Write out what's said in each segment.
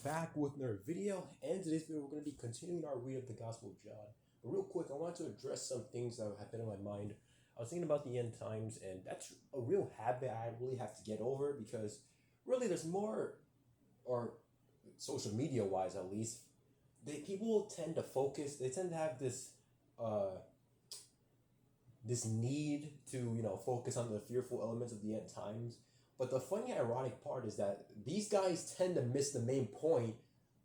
back with another video, and today's video we're going to be continuing our read of the Gospel of John. But real quick, I want to address some things that have been in my mind. I was thinking about the end times, and that's a real habit I really have to get over because really there's more, or social media wise at least, people tend to focus. They tend to have uh, this need to focus on the fearful elements of the end times. But the funny ironic part is that these guys tend to miss the main point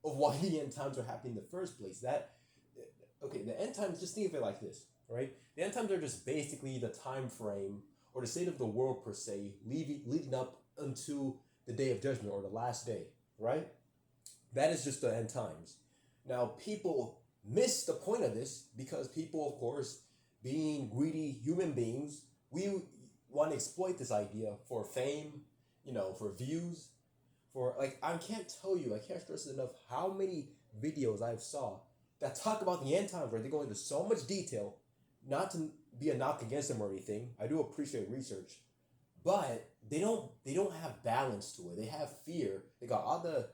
of why the end times are happening in the first place. The end times, just think of it like this, right? The end times are just basically the time frame or the state of the world per se, leading up unto the day of judgment or the last day, right? That is just the end times. Now, people miss the point of this because people, of course, being greedy human beings, we want to exploit this idea for fame, for views, I can't stress it enough how many videos I've saw that talk about the end times where they go into so much detail, not to be a knock against them or anything. I do appreciate research, but they don't have balance to it. They have fear. They got all the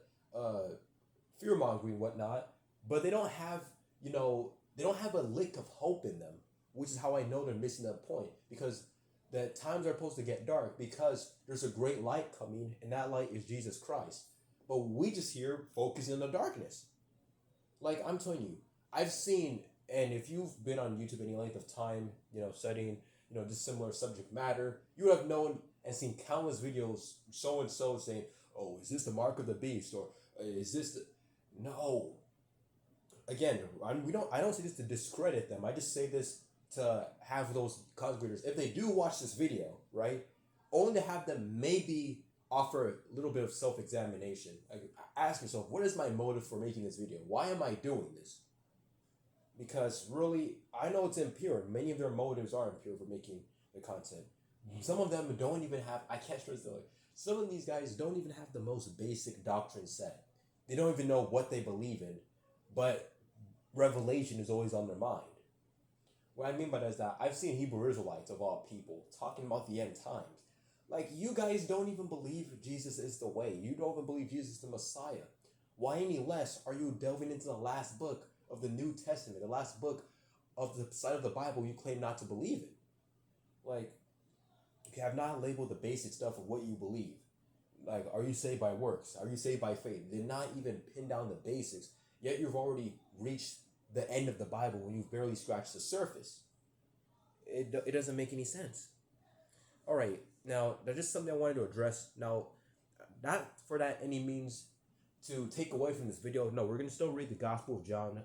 fear mongering and whatnot, but they don't have a lick of hope in them, which is how I know they're missing that point because the times are supposed to get dark because there's a great light coming, and that light is Jesus Christ. But we just here focusing on the darkness. Like I'm telling you, I've seen, and if you've been on YouTube any length of time, studying, this similar subject matter, you would have known and seen countless videos, so and so saying, "Oh, is this the mark of the beast?" or "Is this the?" No. Again, I don't say this to discredit them. I just say this to have those content creators, if they do watch this video, right, only to have them maybe offer a little bit of self-examination. Like, ask yourself, what is my motive for making this video? Why am I doing this? Because really, I know it's impure. Many of their motives are impure for making the content. Some of them don't even have, I can't stress the, some of these guys don't even have the most basic doctrine set. They don't even know what they believe in, but revelation is always on their mind. What I mean by that is that I've seen Hebrew Israelites, of all people, talking about the end times. Like, you guys don't even believe Jesus is the way. You don't even believe Jesus is the Messiah. Why any less are you delving into the last book of the New Testament, the last book of the side of the Bible you claim not to believe in? Like, if you have not labeled the basic stuff of what you believe, like, are you saved by works? Are you saved by faith? Did not even pin down the basics, yet you've already reached the end of the Bible when you've barely scratched the surface. It doesn't make any sense. All right, now that's just something I wanted to address. Now, not for that any means to take away from this video. No, we're gonna still read the Gospel of John.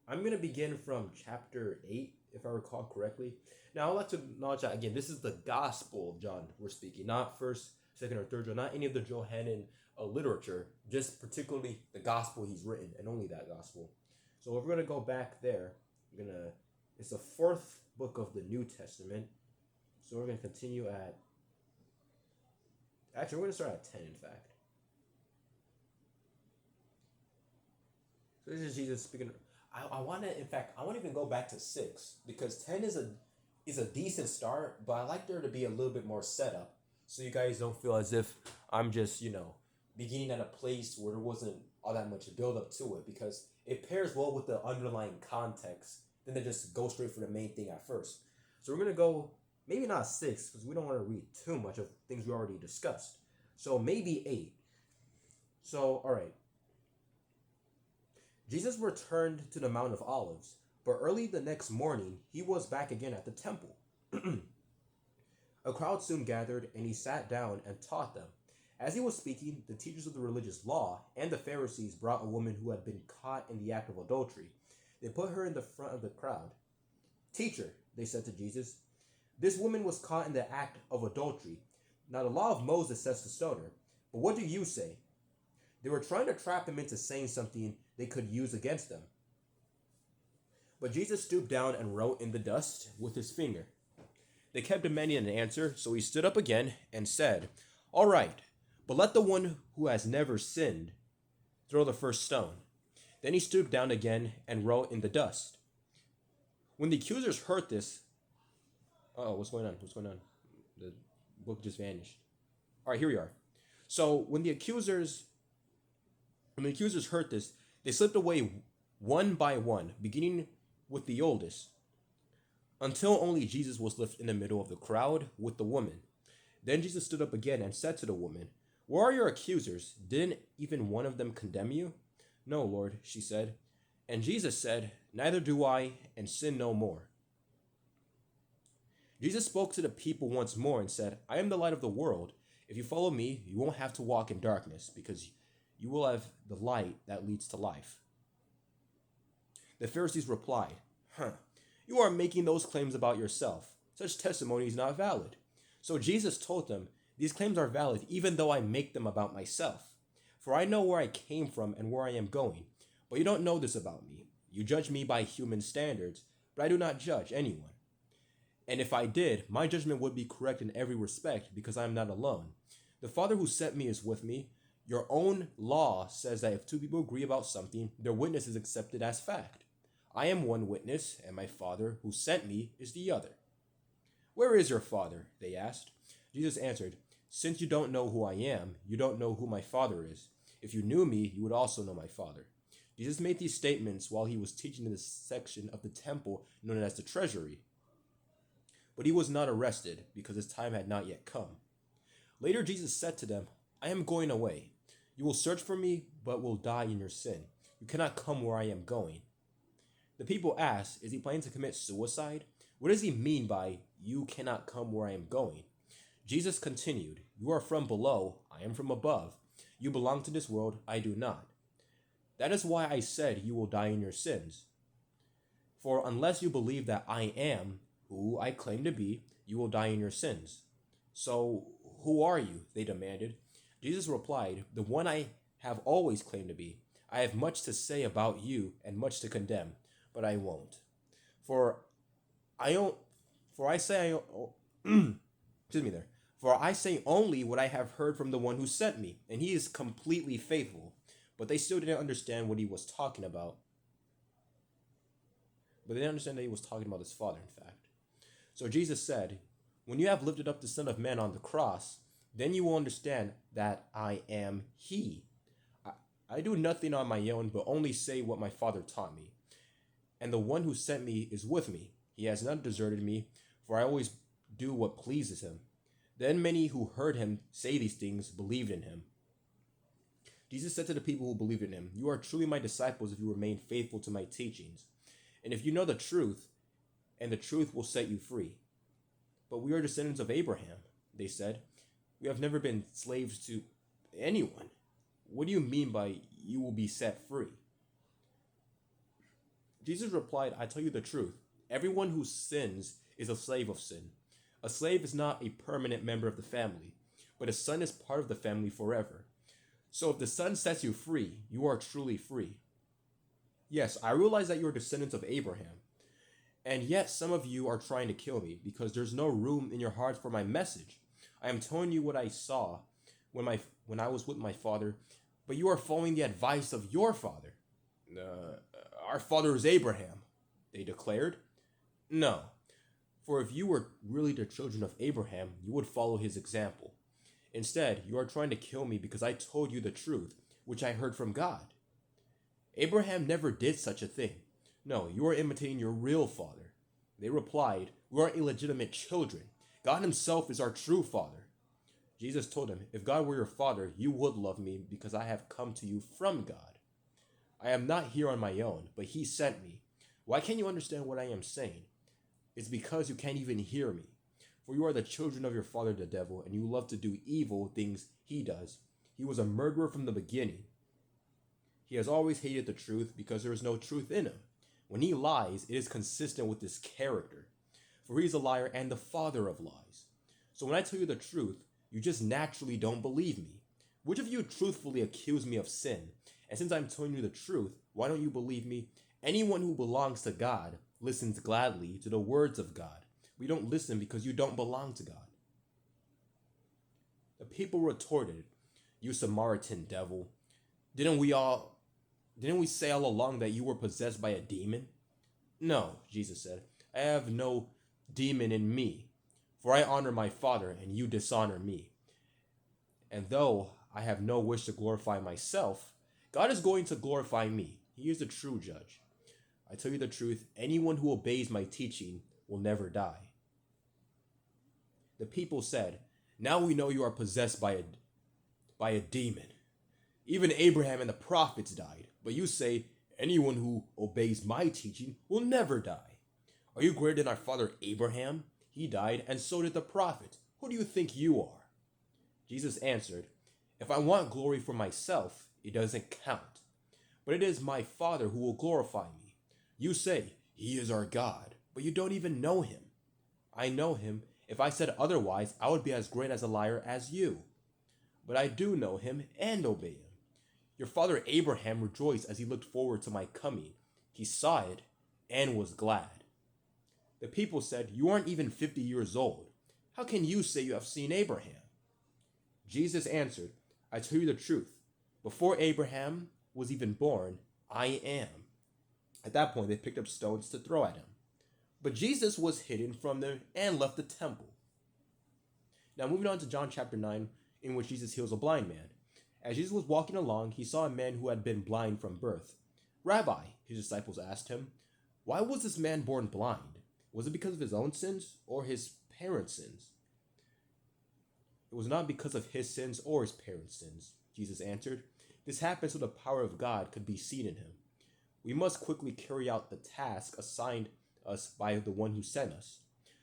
I'm gonna begin from chapter 8, if I recall correctly. Now, I'd like to acknowledge that again. This is the Gospel of John we're speaking, not first, second, or third John, not any of the Johannine literature, just particularly the gospel he's written, and only that gospel. So if we're gonna go back there, it's the fourth book of the New Testament. So we're gonna continue at, actually we're gonna start at 10, in fact. So this is Jesus speaking. I want to even go back to 6 because 10 is a decent start, but I like there to be a little bit more setup so you guys don't feel as if I'm just beginning at a place where there wasn't all that much build up to it, because it pairs well with the underlying context than to just go straight for the main thing at first. So we're gonna go maybe not 6 because we don't want to read too much of things we already discussed. So maybe 8. So all right. Jesus returned to the Mount of Olives, but early the next morning he was back again at the temple. A crowd soon gathered, and he sat down and taught them. As he was speaking, the teachers of the religious law and the Pharisees brought a woman who had been caught in the act of adultery. They put her in the front of the crowd. "Teacher," they said to Jesus, "this woman was caught in the act of adultery. Now the law of Moses says to stone her, but what do you say?" They were trying to trap him into saying something they could use against them. But Jesus stooped down and wrote in the dust with his finger. They kept demanding an answer, so he stood up again and said, "All right, but let the one who has never sinned throw the first stone." Then he stooped down again and wrote in the dust. When the accusers heard this, what's going on? The book just vanished. All right, here we are. So when the accusers When the accusers heard this, they slipped away one by one, beginning with the oldest, until only Jesus was left in the middle of the crowd with the woman. Then Jesus stood up again and said to the woman, "Where are your accusers? Didn't even one of them condemn you?" "No, Lord," she said. And Jesus said, "Neither do I, and sin no more." Jesus spoke to the people once more and said, "I am the light of the world. If you follow me, you won't have to walk in darkness, because you will have the light that leads to life." The Pharisees replied, "You are making those claims about yourself. Such testimony is not valid." So Jesus told them, "These claims are valid even though I make them about myself. For I know where I came from and where I am going. But you don't know this about me. You judge me by human standards, but I do not judge anyone. And if I did, my judgment would be correct in every respect, because I am not alone. The Father who sent me is with me. Your own law says that if two people agree about something, their witness is accepted as fact. I am one witness, and my Father who sent me is the other." "Where is your Father?" they asked. Jesus answered, "Since you don't know who I am, you don't know who my Father is. If you knew me, you would also know my Father." Jesus made these statements while he was teaching in the section of the temple known as the treasury. But he was not arrested, because his time had not yet come. Later Jesus said to them, "I am going away. You will search for me, but will die in your sin. You cannot come where I am going." The people asked, "Is he planning to commit suicide? What does he mean by, 'You cannot come where I am going'?" Jesus continued, "You are from below, I am from above. You belong to this world, I do not. That is why I said you will die in your sins. For unless you believe that I am who I claim to be, you will die in your sins." "So, who are you?" they demanded. Jesus replied, "The one I have always claimed to be. I have much to say about you and much to condemn, but I won't. For I don't, for I say, excuse me there. For I say only what I have heard from the one who sent me, and he is completely faithful." But they still didn't understand what he was talking about. But they didn't understand that he was talking about his Father, in fact. So Jesus said, "When you have lifted up the Son of Man on the cross, then you will understand that I am he. I do nothing on my own, but only say what my Father taught me. And the one who sent me is with me. He has not deserted me, for I always do what pleases him." Then many who heard him say these things believed in him. Jesus said to the people who believed in him, "You are truly my disciples if you remain faithful to my teachings. And if you know the truth, and the truth will set you free." "But we are descendants of Abraham," they said. "We have never been slaves to anyone. What do you mean by, 'you will be set free'?" Jesus replied, "I tell you the truth. Everyone who sins is a slave of sin. A slave is not a permanent member of the family, but a son is part of the family forever. So if the Son sets you free, you are truly free. Yes, I realize that you are descendants of Abraham, and yet some of you are trying to kill me because there's no room in your hearts for my message. I am telling you what I saw when I was with my father, but you are following the advice of your father." "Our father is Abraham," they declared. "No, for if you were really the children of Abraham, you would follow his example. Instead, you are trying to kill me because I told you the truth, which I heard from God. Abraham never did such a thing. No, you are imitating your real father." They replied, "We are illegitimate children. God himself is our true father." Jesus told them, "If God were your father, you would love me because I have come to you from God. I am not here on my own, but he sent me. Why can't you understand what I am saying? It's because you can't even hear me. For you are the children of your father the devil, and you love to do evil things he does. He was a murderer from the beginning. He has always hated the truth because there is no truth in him. When he lies, it is consistent with his character. For he is a liar and the father of lies. So when I tell you the truth, you just naturally don't believe me. Which of you truthfully accuse me of sin? And since I'm telling you the truth, why don't you believe me? Anyone who belongs to God listens gladly to the words of God. We don't listen because you don't belong to God." The people retorted, "You Samaritan devil, didn't we say all along that you were possessed by a demon?" "No," Jesus said, "I have no demon in me, for I honor my Father and you dishonor me. And though I have no wish to glorify myself, God is going to glorify me. He is the true judge. I tell you the truth, anyone who obeys my teaching will never die. The people said, now we know you are possessed by a demon. Even Abraham and the prophets died, but you say, anyone who obeys my teaching will never die. Are you greater than our father Abraham? He died, and so did the prophets. Who do you think you are? Jesus answered, if I want glory for myself, it doesn't count. But it is my Father who will glorify me. You say, he is our God, but you don't even know him. I know him. If I said otherwise, I would be as great as a liar as you. But I do know him and obey him. Your father Abraham rejoiced as he looked forward to my coming. He saw it and was glad. The people said, you aren't even 50 years old. How can you say you have seen Abraham? Jesus answered, I tell you the truth. Before Abraham was even born, I am. At that point, they picked up stones to throw at him. But Jesus was hidden from them and left the temple. Now moving on to John chapter 9, in which Jesus heals a blind man. As Jesus was walking along, he saw a man who had been blind from birth. Rabbi, his disciples asked him, why was this man born blind? Was it because of his own sins or his parents' sins? It was not because of his sins or his parents' sins, Jesus answered. This happened so the power of God could be seen in him. We must quickly carry out the task assigned us by the one who sent us.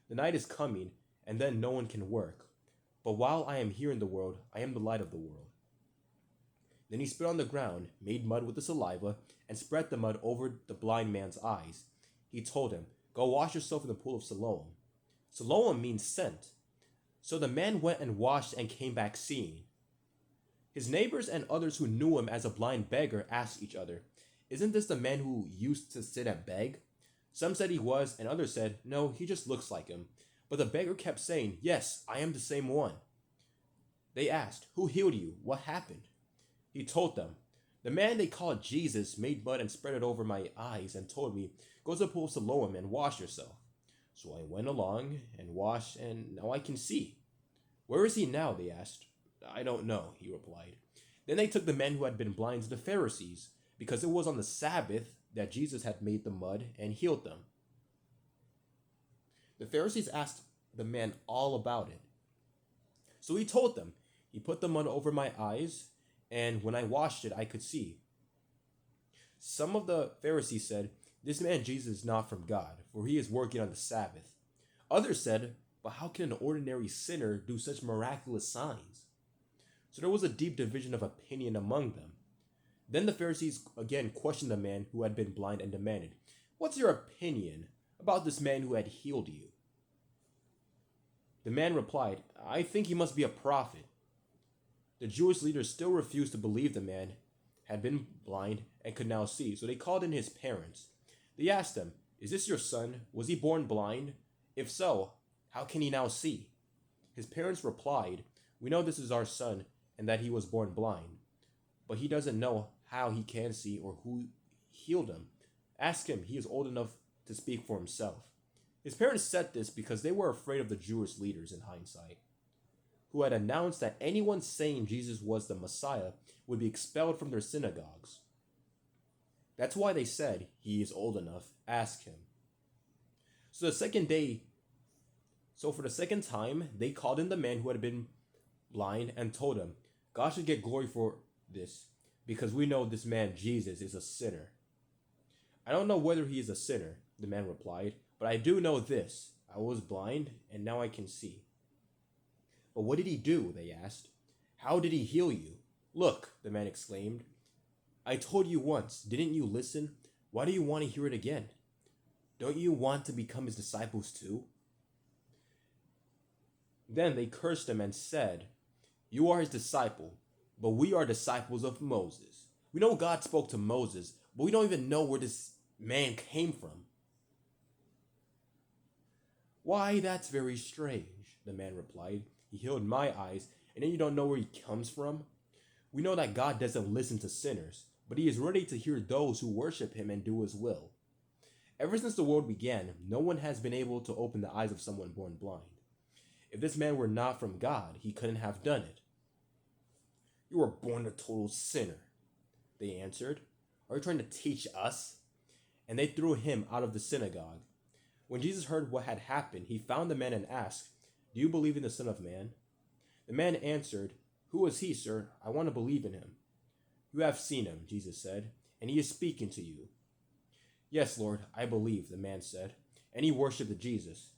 The night is coming, and then no one can work. But while I am here in the world, I am the light of the world. Then he spit on the ground, made mud with the saliva, and spread the mud over the blind man's eyes. He told him, go wash yourself in the pool of Siloam. Siloam means sent. So the man went and washed and came back seeing. His neighbors and others who knew him as a blind beggar asked each other, isn't this the man who used to sit and beg? Some said he was, and others said, no, he just looks like him. But the beggar kept saying, yes, I am the same one. They asked, who healed you? What happened? He told them, the man they called Jesus made mud and spread it over my eyes and told me, go to the pool of Siloam and wash yourself. So I went along and washed, and now I can see. Where is he now? They asked. I don't know, he replied. Then they took the man who had been blind to the Pharisees, because it was on the Sabbath that Jesus had made the mud and healed them. The Pharisees asked the man all about it. So he told them, he put the mud over my eyes, and when I washed it, I could see. Some of the Pharisees said, this man Jesus is not from God, for he is working on the Sabbath. Others said, but how can an ordinary sinner do such miraculous signs? So there was a deep division of opinion among them. Then the Pharisees again questioned the man who had been blind and demanded, what's your opinion about this man who had healed you? The man replied, I think he must be a prophet. The Jewish leaders still refused to believe the man had been blind and could now see, so they called in his parents. They asked them, is this your son? Was he born blind? If so, how can he now see? His parents replied, we know this is our son and that he was born blind, but he doesn't know how he can see or who healed him. Ask him, he is old enough to speak for himself. His parents said this because they were afraid of the Jewish leaders in hindsight, who had announced that anyone saying Jesus was the Messiah would be expelled from their synagogues. That's why they said, he is old enough, ask him. So for the second time, they called in the man who had been blind and told him, God should get glory for this, because we know this man Jesus is a sinner. I don't know whether he is a sinner, the man replied, but I do know this, I was blind and now I can see. But what did he do? They asked. How did he heal you? Look, the man exclaimed. I told you once, didn't you listen? Why do you want to hear it again? Don't you want to become his disciples too? Then they cursed him and said, you are his disciple, but we are disciples of Moses. We know God spoke to Moses, but we don't even know where this man came from. Why, that's very strange, the man replied. He healed my eyes, and then you don't know where he comes from? We know that God doesn't listen to sinners, but he is ready to hear those who worship him and do his will. Ever since the world began, no one has been able to open the eyes of someone born blind. If this man were not from God, he couldn't have done it. You were born a total sinner. they answered. Are you trying to teach us? And they threw him out of the synagogue. When Jesus heard what had happened, he found the man and asked, Do you believe in the Son of Man? The man answered, Who is he, sir? I want to believe in him. You have seen him, Jesus said, and he is speaking to you. Yes, Lord, I believe, the man said, and he worshipped Jesus.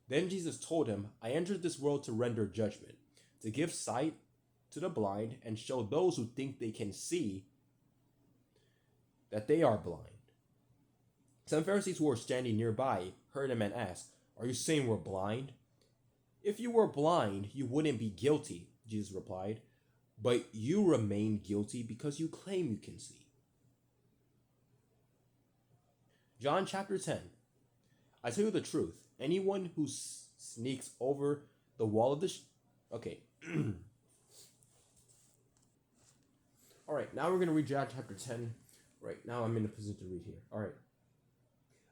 Then Jesus told him, I entered this world to render judgment, to give sight to the blind, and show those who think they can see that they are blind. Some Pharisees who were standing nearby heard him and asked, Are you saying we're blind? If you were blind, you wouldn't be guilty, Jesus replied, but you remain guilty because you claim you can see. John chapter 10. I tell you the truth, anyone who sneaks over the wall of the... Okay. All right, now we're going to read John chapter 10. Right, now I'm in a position to read here. All right.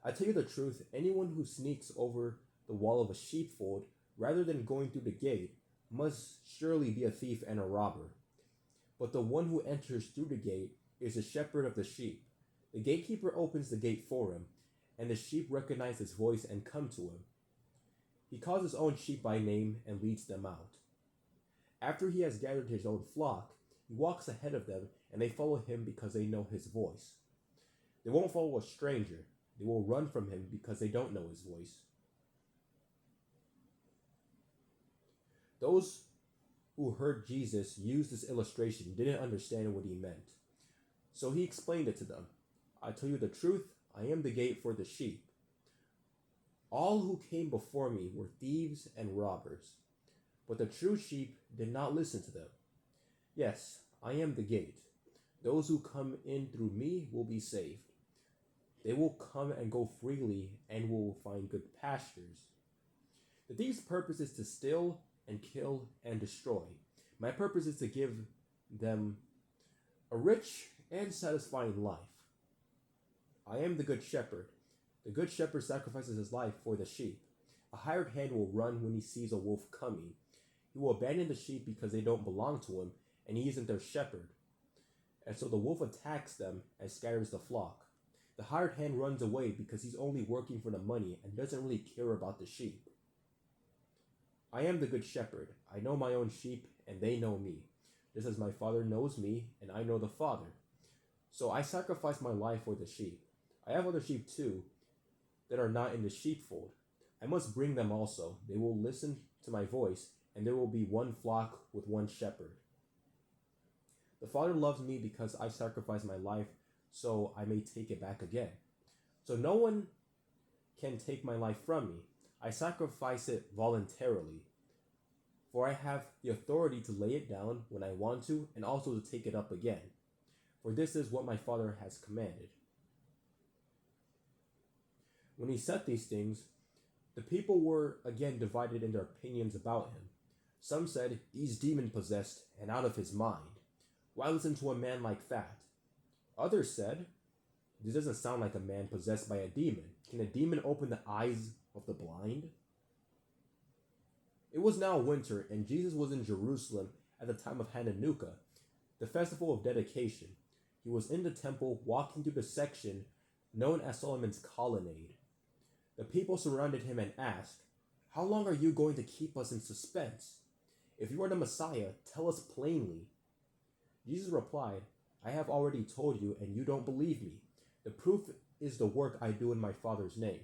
I tell you the truth, anyone who sneaks over the wall of a sheepfold rather than going through the gate must surely be a thief and a robber. But the one who enters through the gate is the shepherd of the sheep. The gatekeeper opens the gate for him, and the sheep recognize his voice and come to him. He calls his own sheep by name and leads them out. After he has gathered his own flock, he walks ahead of them, and they follow him because they know his voice. They won't follow a stranger. They will run from him because they don't know his voice. Those who heard Jesus use this illustration didn't understand what he meant. So he explained it to them. I tell you the truth, I am the gate for the sheep. All who came before me were thieves and robbers, but the true sheep did not listen to them. Yes, I am the gate. Those who come in through me will be saved. They will come and go freely and will find good pastures. The thief's purpose is to steal and kill and destroy. My purpose is to give them a rich and satisfying life. I am the good shepherd. The good shepherd sacrifices his life for the sheep. A hired hand will run when he sees a wolf coming. He will abandon the sheep because they don't belong to him, and he isn't their shepherd. And so the wolf attacks them and scatters the flock. The hired hand runs away because he's only working for the money and doesn't really care about the sheep. I am the good shepherd. I know my own sheep, and they know me, just as my Father knows me, and I know the Father. So I sacrifice my life for the sheep. I have other sheep too that are not in the sheepfold. I must bring them also. They will listen to my voice, and there will be one flock with one shepherd. The Father loves me because I sacrifice my life so I may take it back again. So no one can take my life from me. I sacrifice it voluntarily, for I have the authority to lay it down when I want to and also to take it up again. For this is what my Father has commanded. When he said these things, the people were again divided in their opinions about him. Some said, He's demon-possessed and out of his mind. Why listen to a man like that? Others said, This doesn't sound like a man possessed by a demon. Can a demon open the eyes of the blind? It was now winter, and Jesus was in Jerusalem at the time of Hanukkah, the festival of dedication. He was in the temple walking through the section known as Solomon's Colonnade. The people surrounded him and asked, How long are you going to keep us in suspense? If you are the Messiah, tell us plainly. Jesus replied, I have already told you, and you don't believe me. The proof is the work I do in my Father's name.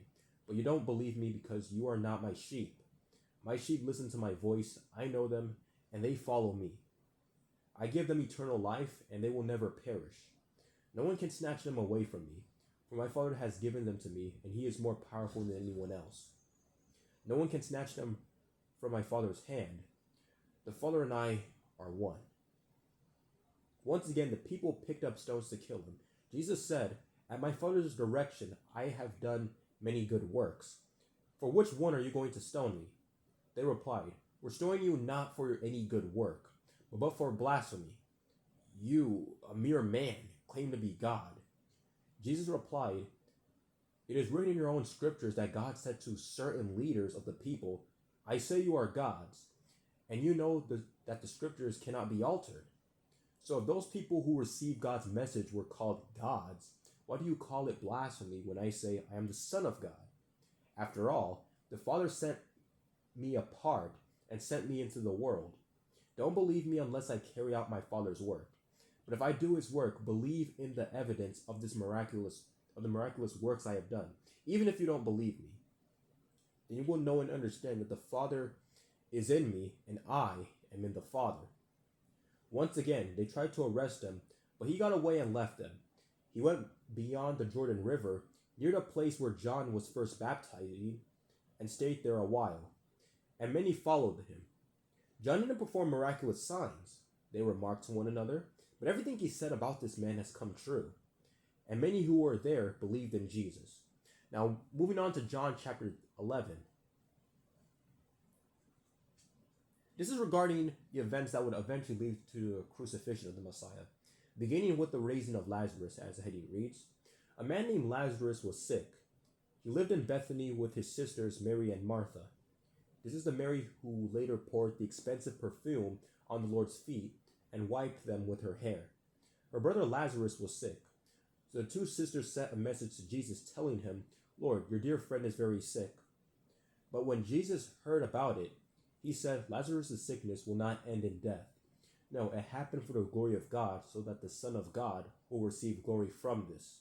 But you don't believe me because you are not my sheep. My sheep listen to my voice, I know them, and they follow me. I give them eternal life, and they will never perish. No one can snatch them away from me, for my Father has given them to me, and he is more powerful than anyone else. No one can snatch them from my Father's hand. The Father and I are one. Once again, the people picked up stones to kill him. Jesus said, At my Father's direction, I have done many good works. For which one are you going to stone me? They replied, We're stoning you not for any good work, but for blasphemy. You, a mere man, claim to be God. Jesus replied, It is written in your own scriptures that God said to certain leaders of the people, I say you are gods, and you know that the scriptures cannot be altered. So if those people who received God's message were called gods, why do you call it blasphemy when I say I am the Son of God? After all, the Father sent me apart and sent me into the world. Don't believe me unless I carry out my Father's work. But if I do his work, believe in the evidence of the miraculous works I have done. Even if you don't believe me, then you will know and understand that the Father is in me and I am in the Father. Once again, they tried to arrest him, but he got away and left them. He went beyond the Jordan River, near the place where John was first baptizing, and stayed there a while. And many followed him. John didn't perform miraculous signs. They remarked to one another, but everything he said about this man has come true. And many who were there believed in Jesus. Now, moving on to John chapter 11. This is regarding the events that would eventually lead to the crucifixion of the Messiah. Beginning with the raising of Lazarus, as the heading reads. A man named Lazarus was sick. He lived in Bethany with his sisters Mary and Martha. This is the Mary who later poured the expensive perfume on the Lord's feet and wiped them with her hair. Her brother Lazarus was sick. So the two sisters sent a message to Jesus telling him, Lord, your dear friend is very sick. But when Jesus heard about it, he said, Lazarus' sickness will not end in death. No, it happened for the glory of God, so that the Son of God will receive glory from this.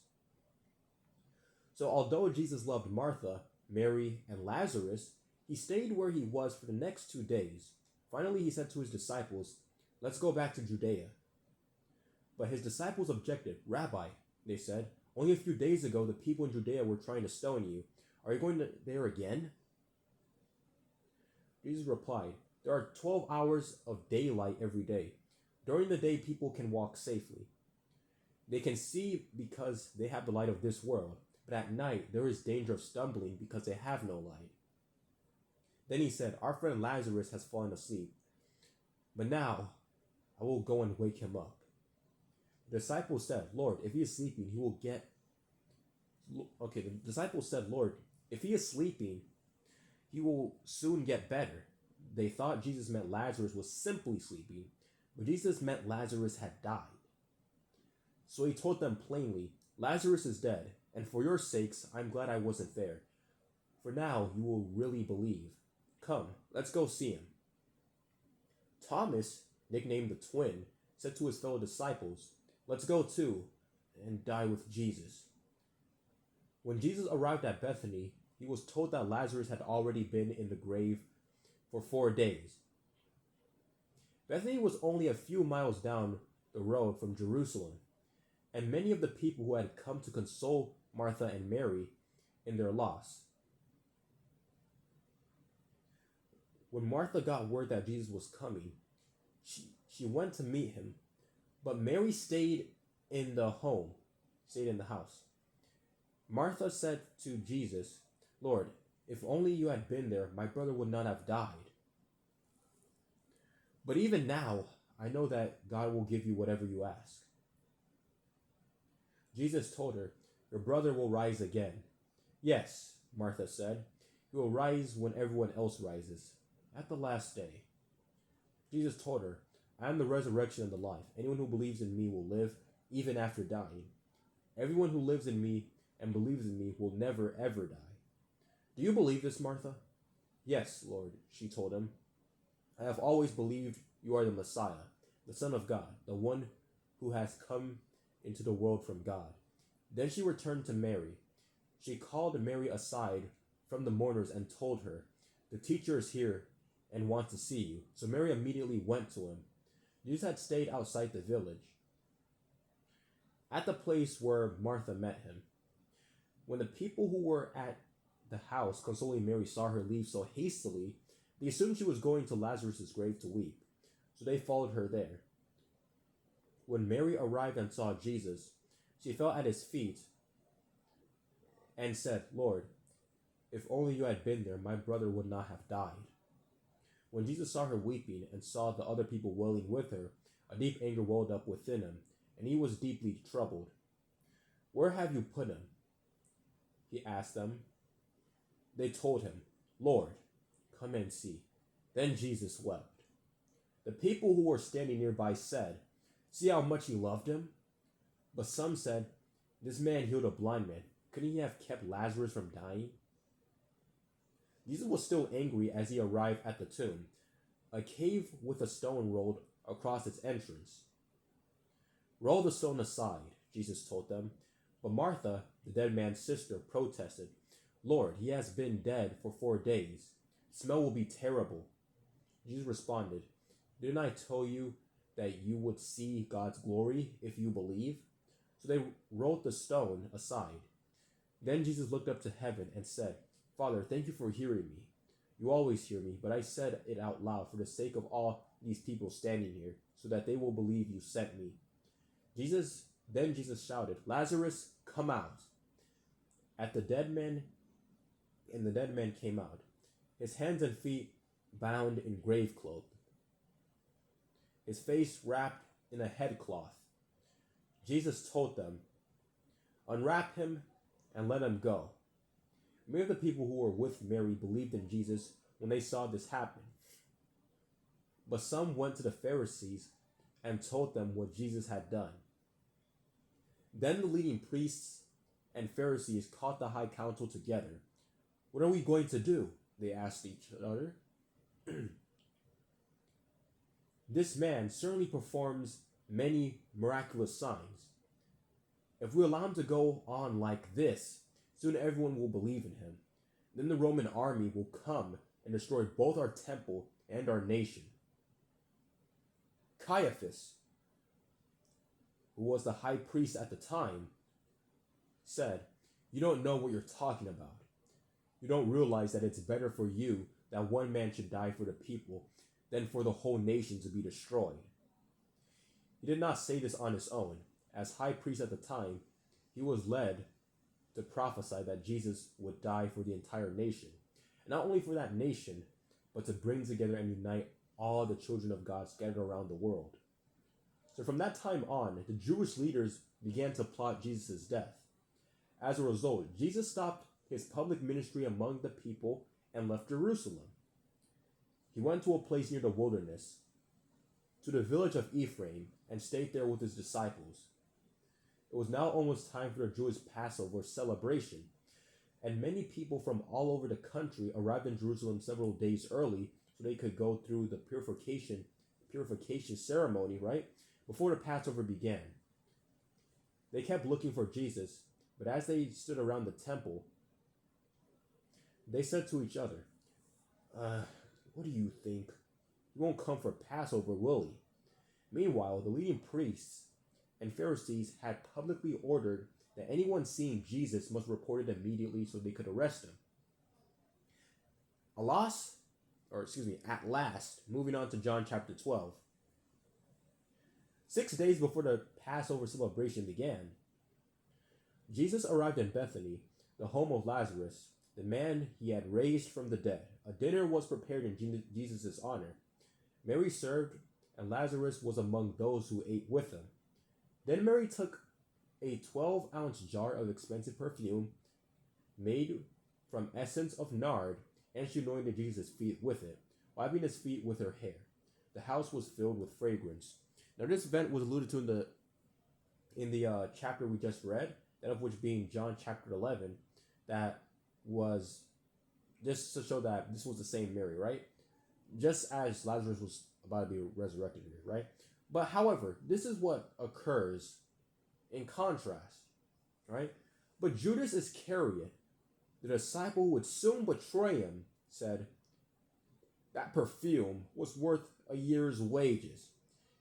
So although Jesus loved Martha, Mary, and Lazarus, he stayed where he was for the next 2 days. Finally, he said to his disciples, let's go back to Judea. But his disciples objected. Rabbi, they said, only a few days ago the people in Judea were trying to stone you. Are you going there again? Jesus replied, there are 12 hours of daylight every day. During the day, people can walk safely. They can see because they have the light of this world. But at night, there is danger of stumbling because they have no light. Then he said, our friend Lazarus has fallen asleep. But now, I will go and wake him up. The disciples said, Lord, if he is sleeping, he will get... Okay, the disciples said, Lord, if he is sleeping, he will soon get better. They thought Jesus meant Lazarus was simply sleeping, but Jesus meant Lazarus had died. So he told them plainly, Lazarus is dead, and for your sakes, I'm glad I wasn't there. For now, you will really believe. Come, let's go see him. Thomas, nicknamed the twin, said to his fellow disciples, let's go too, and die with Jesus. When Jesus arrived at Bethany, he was told that Lazarus had already been in the grave for 4 days. Bethany was only a few miles down the road from Jerusalem, and many of the people who had come to console Martha and Mary in their loss. When Martha got word that Jesus was coming, she went to meet him, but Mary stayed in the house. Martha said to Jesus, Lord, if only you had been there, my brother would not have died. But even now, I know that God will give you whatever you ask. Jesus told her, your brother will rise again. Yes, Martha said, he will rise when everyone else rises, at the last day. Jesus told her, I am the resurrection and the life. Anyone who believes in me will live, even after dying. Everyone who lives in me and believes in me will never, ever die. Do you believe this, Martha? Yes, Lord, she told him. I have always believed you are the Messiah, the Son of God, the one who has come into the world from God. Then she returned to Mary. She called Mary aside from the mourners and told her, the teacher is here and wants to see you. So Mary immediately went to him. Jesus had stayed outside the village, at the place where Martha met him. When the people who were at the house consoling Mary saw her leave so hastily, they assumed she was going to Lazarus' grave to weep. So they followed her there. When Mary arrived and saw Jesus, she fell at his feet and said, Lord, if only you had been there, my brother would not have died. When Jesus saw her weeping and saw the other people wailing with her, a deep anger welled up within him, and he was deeply troubled. Where have you put him? He asked them. They told him, Lord, come and see. Then Jesus wept. The people who were standing nearby said, see how much he loved him? But some said, this man healed a blind man. Couldn't he have kept Lazarus from dying? Jesus was still angry as he arrived at the tomb, a cave with a stone rolled across its entrance. Roll the stone aside, Jesus told them. But Martha, the dead man's sister, protested, Lord, he has been dead for 4 days. The smell will be terrible. Jesus responded, didn't I tell you that you would see God's glory if you believe? So they rolled the stone aside. Then Jesus looked up to heaven and said, Father, thank you for hearing me. You always hear me, but I said it out loud for the sake of all these people standing here, so that they will believe you sent me. Then Jesus shouted, Lazarus, come out. The dead man came out, his hands and feet bound in grave clothes, his face wrapped in a headcloth. Jesus told them, unwrap him and let him go. Many of the people who were with Mary believed in Jesus when they saw this happen. But some went to the Pharisees and told them what Jesus had done. Then the leading priests and Pharisees called the high council together. What are we going to do? They asked each other. This man certainly performs many miraculous signs. If we allow him to go on like this, soon everyone will believe in him. Then the Roman army will come and destroy both our temple and our nation. Caiaphas, who was the high priest at the time, said, you don't know what you're talking about. You don't realize that it's better for you that one man should die for the people than for the whole nation to be destroyed. He did not say this on his own. As high priest at the time, he was led to prophesy that Jesus would die for the entire nation. And not only for that nation, but to bring together and unite all the children of God scattered around the world. So from that time on, the Jewish leaders began to plot Jesus' death. As a result, Jesus stopped his public ministry among the people and left Jerusalem. He went to a place near the wilderness, to the village of Ephraim, and stayed there with his disciples. It was now almost time for the Jewish Passover celebration, and many people from all over the country arrived in Jerusalem several days early so they could go through the purification ceremony, right, before the Passover began. They kept looking for Jesus, but as they stood around the temple, they said to each other, what do you think? He won't come for Passover, will he? Meanwhile, the leading priests and Pharisees had publicly ordered that anyone seeing Jesus must report it immediately so they could arrest him. At last, moving on to John chapter 12. 6 days before the Passover celebration began, Jesus arrived in Bethany, the home of Lazarus, the man he had raised from the dead. A dinner was prepared in Jesus' honor. Mary served, and Lazarus was among those who ate with him. Then Mary took a 12-ounce jar of expensive perfume made from essence of nard, and she anointed Jesus' feet with it, wiping his feet with her hair. The house was filled with fragrance. Now this event was alluded to in the chapter we just read, that of which being John chapter 11, that was just to show that this was the same Mary, right? Just as Lazarus was about to be resurrected here, right? But however, this is what occurs in contrast, right? But Judas Iscariot, the disciple who would soon betray him, said, that perfume was worth a year's wages.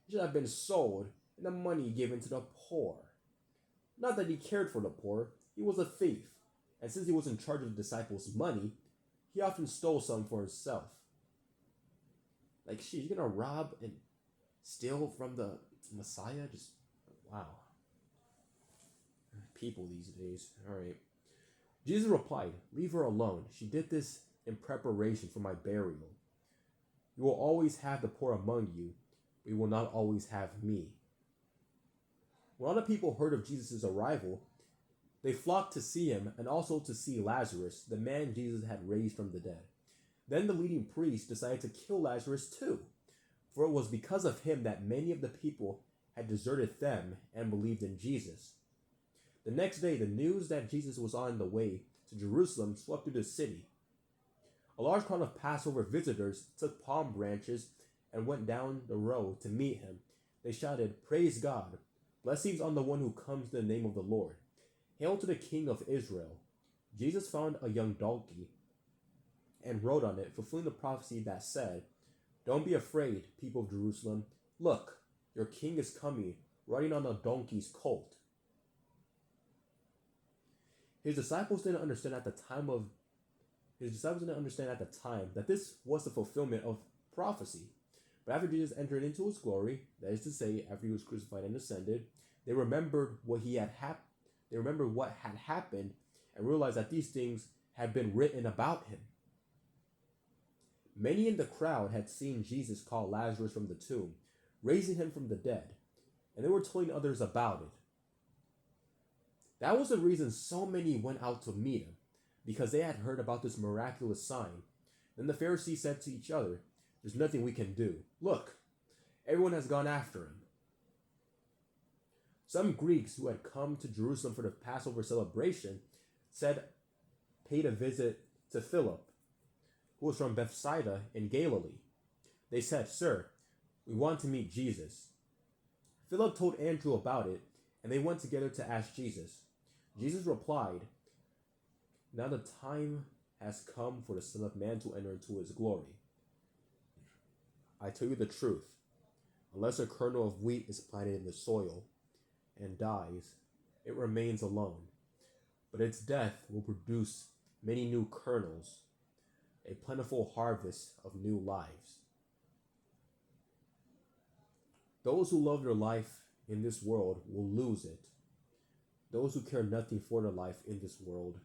It should have been sold and the money given to the poor. Not that he cared for the poor, he was a thief. And since he was in charge of the disciples' money, he often stole some for himself. Like, shit, you're gonna rob and steal from the Messiah? Just, wow. People these days. Alright. Jesus replied, leave her alone. She did this in preparation for my burial. You will always have the poor among you, but you will not always have me. When all the people heard of Jesus' arrival, they flocked to see him and also to see Lazarus, the man Jesus had raised from the dead. Then the leading priests decided to kill Lazarus too, for it was because of him that many of the people had deserted them and believed in Jesus. The next day, the news that Jesus was on the way to Jerusalem swept through the city. A large crowd of Passover visitors took palm branches and went down the road to meet him. They shouted, "Praise God! Blessings on the one who comes in the name of the Lord. Hail to the King of Israel." Jesus found a young donkey and rode on it, fulfilling the prophecy that said, "Don't be afraid, people of Jerusalem. Look, your king is coming, riding on a donkey's colt." His disciples didn't understand at the time that this was the fulfillment of prophecy. But after Jesus entered into his glory, that is to say, after he was crucified and ascended, they remembered what had happened and realized that these things had been written about him. Many in the crowd had seen Jesus call Lazarus from the tomb, raising him from the dead, and they were telling others about it. That was the reason so many went out to meet him, because they had heard about this miraculous sign. Then the Pharisees said to each other, "There's nothing we can do. Look, everyone has gone after him." Some Greeks who had come to Jerusalem for the Passover celebration paid a visit to Philip, who was from Bethsaida in Galilee. They said, "Sir, we want to meet Jesus." Philip told Andrew about it, and they went together to ask Jesus. Jesus replied, "Now the time has come for the Son of Man to enter into his glory. I tell you the truth, unless a kernel of wheat is planted in the soil and dies, it remains alone. But its death will produce many new kernels, a plentiful harvest of new lives. Those who love their life in this world will lose it. Those who care nothing for their life in this world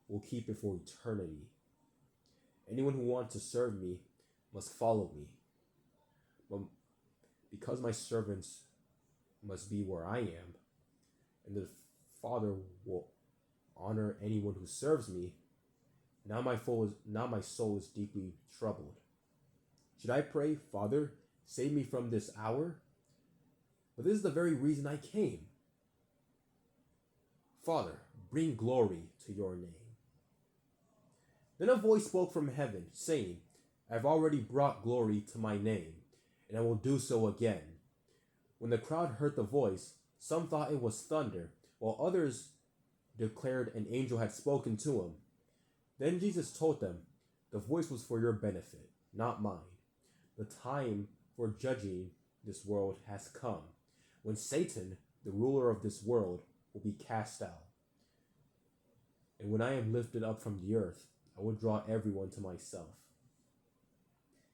will keep it for eternity. Anyone who wants to serve me must follow me. But because my servants must be where I am, and the Father will honor anyone who serves me, now my soul is deeply troubled. Should I pray, 'Father, save me from this hour'? But this is the very reason I came. Father, bring glory to your name." Then a voice spoke from heaven, saying, "I have already brought glory to my name, and I will do so again." When the crowd heard the voice, some thought it was thunder, while others declared an angel had spoken to him. Then Jesus told them, "The voice was for your benefit, not mine. The time for judging this world has come, when Satan, the ruler of this world, will be cast out. And when I am lifted up from the earth, I will draw everyone to myself."